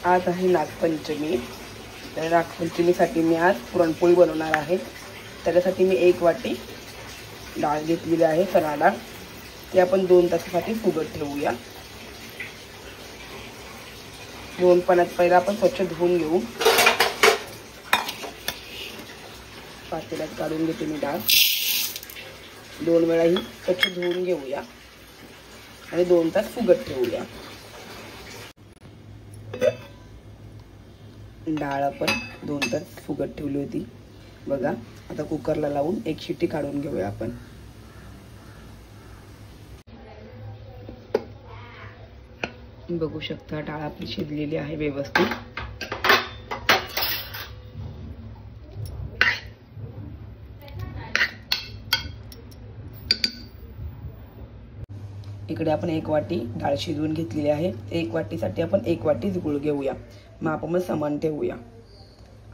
आज आहे नागपंचमी, तर नागपंचमीसाठी मी आज पुरणपोळी बनवणार आहे। त्याच्यासाठी मी 1 वाटी डाळ घेतलेली आहे, चणा डाळ। ती आपण 2 तासासाठी फुगत ठेवूया। 2 पाण्यात पहिला आपण स्वच्छ धुवून घेऊ। पातेल्यात काढून घेते मी डाळ। 2 वेळा ही स्वच्छ धुवून घेऊया आणि 2 तास फुगत ठेवूया। डाळ आपण 2 तास फुगत ठेवली होती बघा। आता कुकरला लावून 1 शिट्टी काढून घेऊया आपण। बघू शकता डाळ आपली शिजलेली आहे व्यवस्थित। इकडे आपण 1 वाटी डाळ शिजवून घेतलेली आहे। 1 वाटीसाठी आपण 1 वाटीच गूळ घेऊया, माप आपण समान ठेवूया।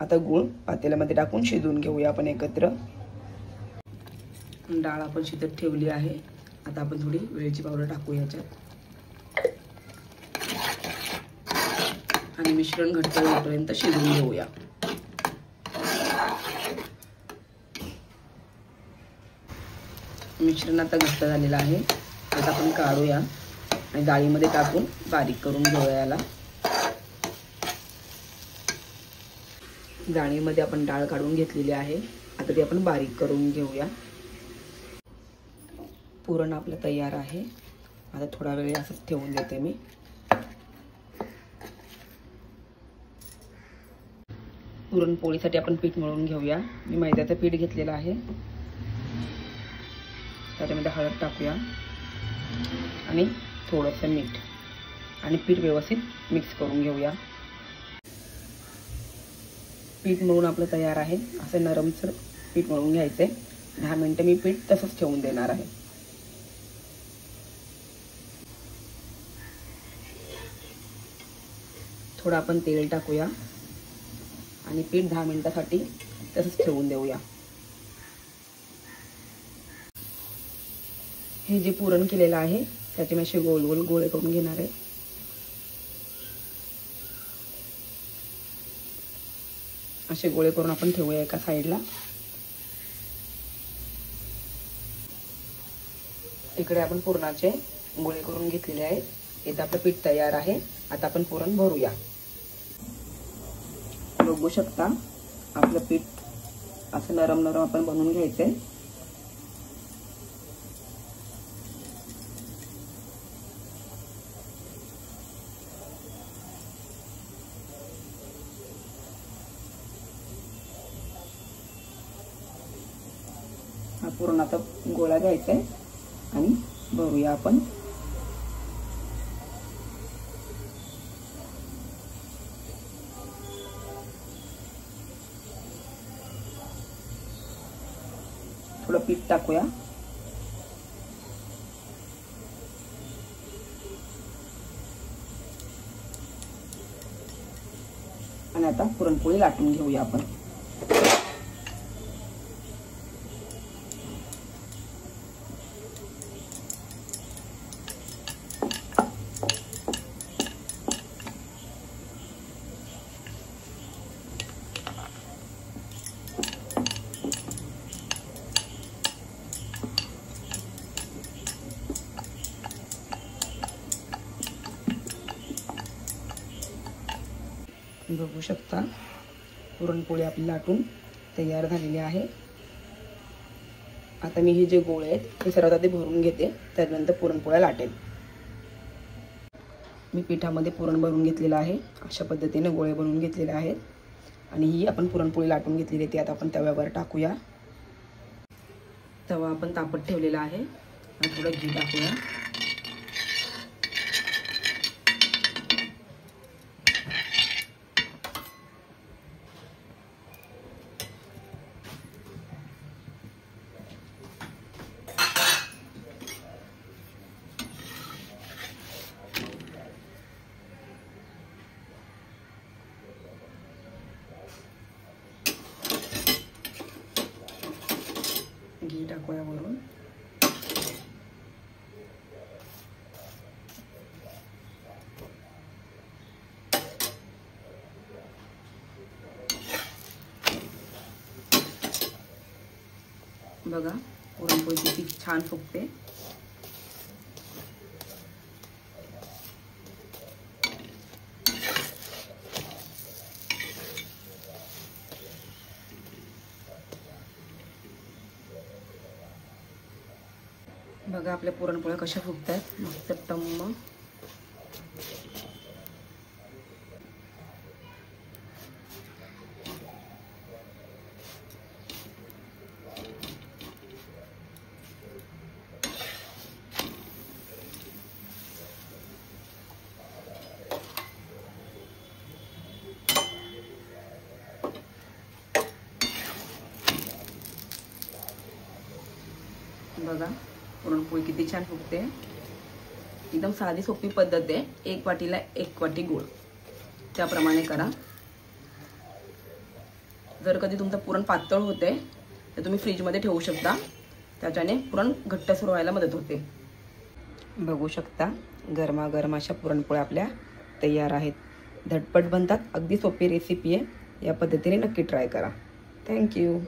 आता गूळ पातेल्यामध्ये टाकून शिजवून घेऊया आपण एकत्र। डाळ आपण शिजत ठेवली आहे। आता आपण थोडी वेलची पावडर टाकू याच्यात आणि मिश्रण घट्ट होईपर्यंत शिजवून घेऊया। मिश्रण आता घट्ट झालेलं आहे। आता आपण काढूया आणि डाळीमध्ये टाकून बारीक करून घेऊया याला। डाळीमध्ये आपण डाळ काढून घेतलेली आहे। आता ती आपण बारीक करून घेऊया। पुरण आपलं तयार आहे। आता थोडा वेळ असंच ठेवून देते मी। पुरणपोळीसाठी आपण पीठ मळून घेऊया। मी मैद्याचं पीठ घेतलेलं आहे। त्याच्यामध्ये हळद टाकूया आणि थोडंसं मीठ आणि पीठ व्यवस्थित मिक्स करून घेऊया। पीठ मळून आपलं तयार आहे। असं नरमसर पीठ मळून घ्यायचंय। 10 मिनिटं मी पीठ तसंच ठेवून देणार आहे। थोडं आपण तेल टाकूया आणि पीठ 10 मिनिटासाठी तसंच ठेवून देऊया। हे जे पुरण केलेलं आहे त्याचे मी असे गोल गोल गोळे करून घेणार आहे। असे गोळे करून आपण ठेवूया एका साईडला। इकडे आपण पुरणाचे गोळे करून घेतलेले आहेत। इथे आपलं पीठ तयार आहे। आता आपण पुरण भरूया। बघू शकता आपलं पीठ असं नरम नरम आपण बनवून घ्यायचंय। हा पुरण आता गोळा घ्यायचा आहे आणि भरूया आपण। थोडं पीठ टाकूया आणि आता पुरणपोळी लाटून घेऊया आपण। बघू शकता पुरणपोळी आपली लाटून तयार झालेली आहे। आता मी हे जे गोळे आहेत हे सर्व ते भरून घेते, त्यानंतर पुरणपोळ्या लाटेल। मी पिठामध्ये पुरण भरून घेतलेलं आहे। अशा पद्धतीने गोळे बनवून घेतलेले आहेत आणि ही आपण पुरणपोळी लाटून घेतलेली आहे ती आता आपण तव्यावर टाकूया। तवा आपण तापत ठेवलेला आहे आणि थोडं घी टाकूया। घी टाकूया वरून। बघा पुरणपोळी किती छान फुगते. बघा आपल्या पुरणपोळ्या कशा फुगतात मस्त टम्म. बघा पुरणपोळी किती छान फुगते. एकदम साधी सोपी पद्धत आहे. 1 वाटीला 1 वाटी गूळ त्याप्रमाणे करा. जर कधी तुमचं पुरण पातळ होते तर तुम्ही फ्रीजमध्ये ठेवू शकता. त्याच्याने पुरण घट्टसर व्हायला मदत होते. बघू शकता गरमागरम अशा पुरणपोळ्या आपल्या तयार आहेत. झटपट बनतात. अगदी सोपी रेसिपी आहे. या पद्धतीने नक्की ट्राय करा. थँक्यू.